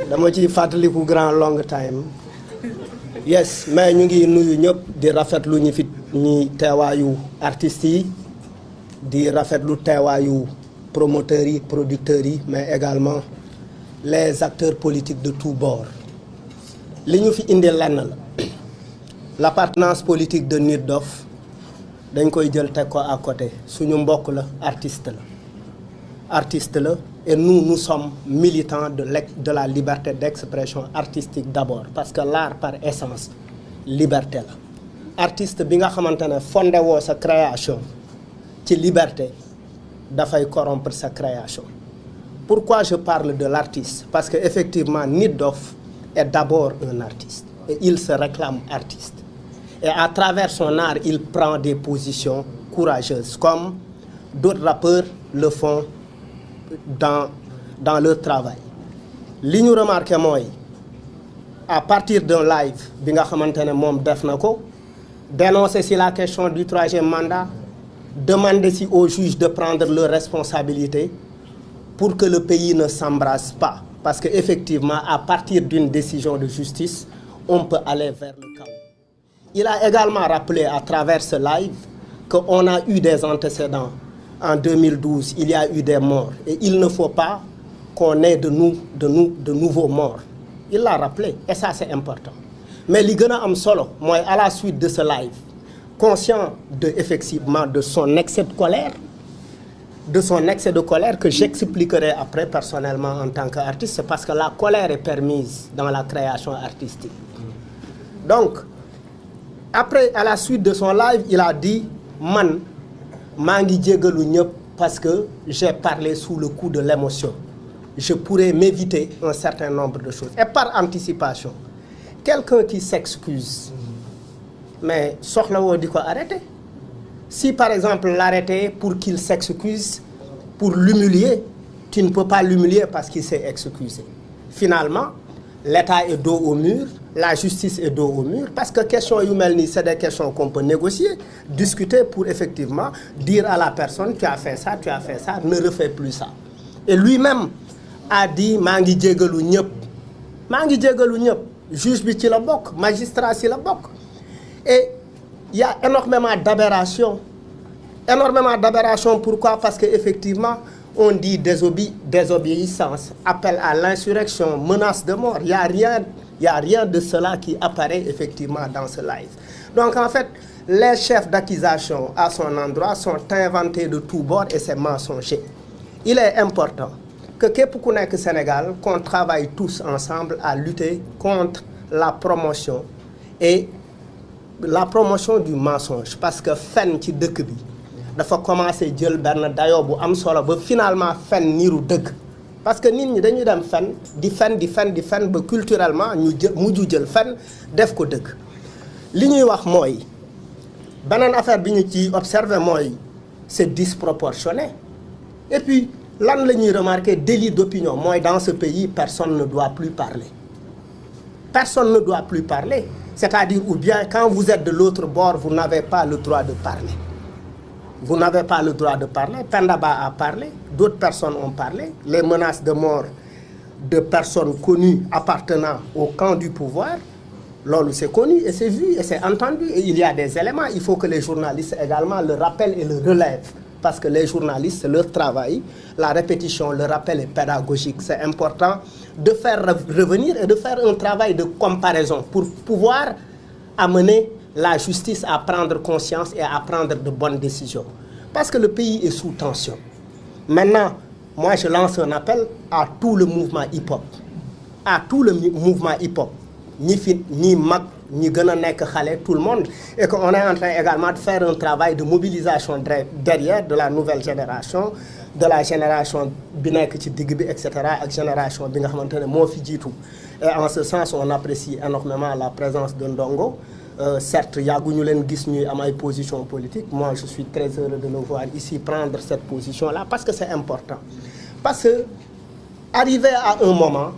dama ci fàttaliku grand long time yes mais ñu ngi nuyu ñëpp di rafetlu ñi fi ñi teewaayu artistes yi di rafetlu teewaayu promoteurs yi producteurs yi mais également les acteurs politiques de tous bords li ñu fi indi lenn la l'appartenance politique de Nit Doff dañ koy jël teg ko à côté suñu mbokk la artiste la et nous sommes militants de la liberté d'expression artistique d'abord parce que l'art par essence liberté la artiste bi nga xamante ne fondé woo sa création ci liberté dafay corrompre sa création. Pourquoi je parle de l'artiste? Parce que effectivement Nit Doff est d'abord un artiste et il se réclame artiste et à travers son art il prend des positions courageuses comme d'autres rappeurs le font dans leur travail. Li ñu remarqué mooy à partir d'un live bi nga xamante ne moom def na ko dénoncer si la question du troisième mandat, demander si aux juges de prendre leurs responsabilités pour que le pays ne s'embrase pas parce que effectivement à partir d'une décision de justice on peut aller vers le chaos. Il a également rappelé à travers ce live qu'on a eu des antécédents. En 2012, il y a eu des morts et il ne faut pas qu'on ait de nouveaux morts. Il l'a rappelé et ça c'est important. Mais li gën a am solo mooy à la suite de ce live, conscient effectivement de son excès de colère, que j'expliquerai après personnellement en tant qu'artiste, c'est parce que la colère est permise dans la création artistique. Donc, après, à la suite de son live, il a dit man maa ngi jégalu ñëpp parce que j'ai parlé sous le coup de l'émotion. Je pourrais m'éviter un certain nombre de choses. Et par anticipation, quelqu'un qui s'excuse, mais soxla woo di ko arrêter. Si par exemple l'arrêter pour qu'il s'excuse, pour l'humilier, tu ne peux pas l'humilier parce qu'il s'est excusé. Finalement, l'État est dos au mur, la justice est dos au mur, parce que question yu mel nii c'est des questions qu'on peut négocier, discuter pour effectivement dire à la personne tu as fait ça, ne refais plus ça. Et lui-même a dit maa ngi jégalu ñëpp, juge bi ci la bokk, magistrat ci la bokk. Et il y a énormément d'aberrations. Pourquoi? Parce que effectivement on dit désobéissance, appel à l'insurrection, menace de mort. Il y a rien de cela qui apparaît effectivement dans ce live. Donc en fait, les chefs d'accusation à son endroit sont inventés de tous bords et c'est mensonger. Il est important que képp ku nekk Sénégal qu'on travaille tous ensemble à lutter contre la promotion du mensonge parce que fen ci dëkk bi dafa commencer jël benn dayoo bu am solo ba finalement fen niiru dëgg parce que nit ñi dañuy dem fen di fen ba culturellement ñu mujju jël fen def ko dëgg. Li ñuy wax mooy beneen affaire bi ñu ci observer mooy c'est disproportionné et puis lan la ñuy remarquer délit d'opinion mooy dans ce pays personne ne doit plus parler. C'est-à-dire ou bien quand vous êtes de l'autre bord vous n'avez pas le droit de parler. Pendaba a parlé, d'autres personnes ont parlé, les menaces de mort de personnes connues appartenant au camp du pouvoir, loolu c'est connu et c'est vu et c'est entendu et il y a des éléments, il faut que les journalistes également le rappellent et le relèvent parce que les journalistes c'est leur travail, la répétition, le rappel est pédagogique, c'est important de faire revenir et de faire un travail de comparaison pour pouvoir amener la justice à prendre conscience et à prendre de bonnes décisions. Parce que le pays est sous tension. Maintenant, moi je lance un appel à tout le mouvement hip-hop. Ñi mag, ñi gën a nekk xale, tout le monde. Et qu'on est en train également de faire un travail de mobilisation derrière de la nouvelle génération, de la génération bi nekk ci digg bi, etc. ak génération bi nga xamante ne moo fi jiitu. Et en ce sens, on apprécie énormément la présence de Ndongo. Certes, yàgguñu leen gis ñuy am ay position politique. Moi, je suis très heureux de le voir ici prendre cette position-là parce que c'est important. Parce que arrivé à un moment,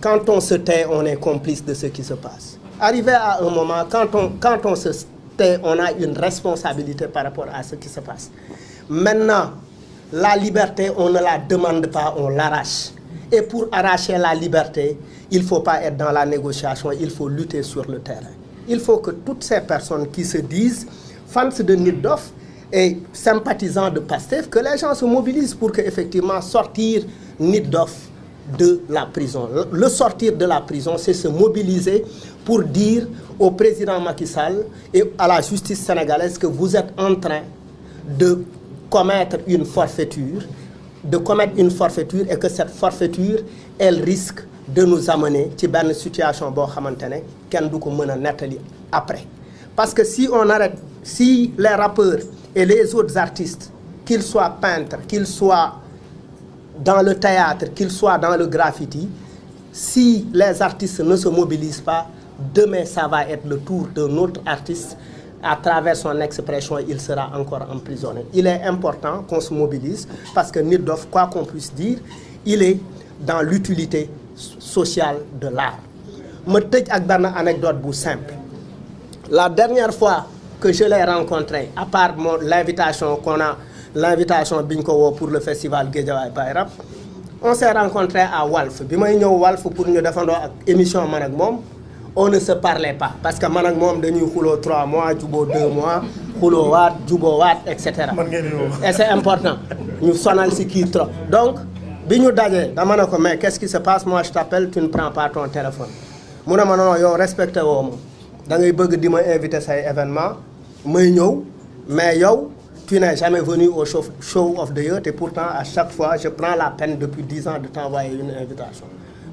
quand on se tait, on est complice de ce qui se passe. Arrivé à un moment, quand on se tait, on a une responsabilité par rapport à ce qui se passe. Maintenant, la liberté, on ne la demande pas, on l'arrache. Et pour arracher la liberté, il ne faut pas être dans la négociation, il faut lutter sur le terrain. Il faut que toutes ces personnes qui se disent fans de Nit Doff et sympathisants de Pastef, que les gens se mobilisent pour que, effectivement, sortir Nit Doff de la prison. Le sortir de la prison, c'est se mobiliser pour dire au président Macky Sall et à la justice sénégalaise que vous êtes en train de commettre une forfaiture, et que cette forfaiture, elle risque de nous amener à une situation boo xamante ne kenn du ko mën a nettali après. Parce que si on arrête, si les rappeurs et les autres artistes, qu'ils soient peintres, qu'ils soient dans le théâtre, qu'ils soient dans le graffiti, si les artistes ne se mobilisent pas, demain ça va être le tour d'un autre artiste. À travers son expression, il sera encore emprisonné. Il est important qu'on se mobilise parce que Nit Doff, quoi qu'on puisse dire, il est dans l'utilité sociale de l'art. Je vais vous donner une anecdote simple. La dernière fois que je l'ai rencontré, à part l'invitation qu'on a, l'invitation Binko pour le festival Guédiawaye Baye Rap, on s'est rencontré à Walf. Quand je suis Walf pour nous défendre l'émission Manak Mom, on ne se parlait pas. Parce que Manak Mom, nous avons 3 mois, Djubo 2 mois, Khulo Wat, Djubo Wat, etc. Et c'est important. Nous sommes qui trop. Donc, quand nous avons mais qu'est-ce qui se passe? Moi, je t'appelle, tu ne prends pas ton téléphone. Je dis non, yo respecte wo. Da ngay bëgg di ma inviter say événement, may ñëw, mais yow tu n'es jamais venu au show of the year et pourtant à chaque fois je prends la peine depuis 10 ans de t'envoyer une invitation.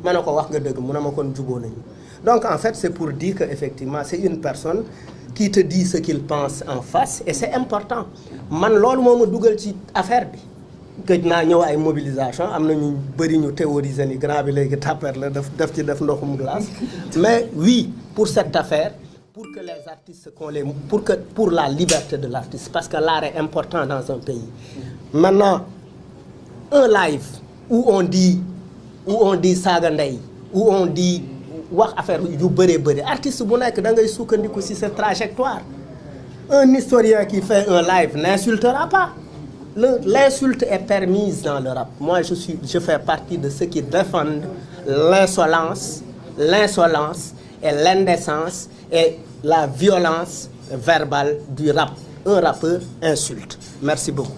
Ma ne ko wax nga dëgg mu ne ma kon juboo nañu. Donc en fait c'est pour dire que effectivement c'est une personne qui te dit ce qu'il pense en face et c'est important. Man loolu moo ma dugal ci affaire bi. Gëj naa ñëw ay mobilisation am na ñu bëri ñu théoriser ni grand bi léegi tapper la def ci def ndoxum glace mais oui pour cette affaire pour que les artistes pour la liberté de l'artiste parce que l'art est important dans un pays. Maintenant un live où on dit saaga ndey où on dit wax affaire yu bëree artiste bu nekk da ngay sukkandiku ci sa trajectoire. Un historien qui fait un live n'insultera pas. L'insulte est permise dans le rap. Moi, je fais partie de ceux qui défendent l'insolence et l'indécence et la violence verbale du rap. Un rappeur insulte. Merci beaucoup.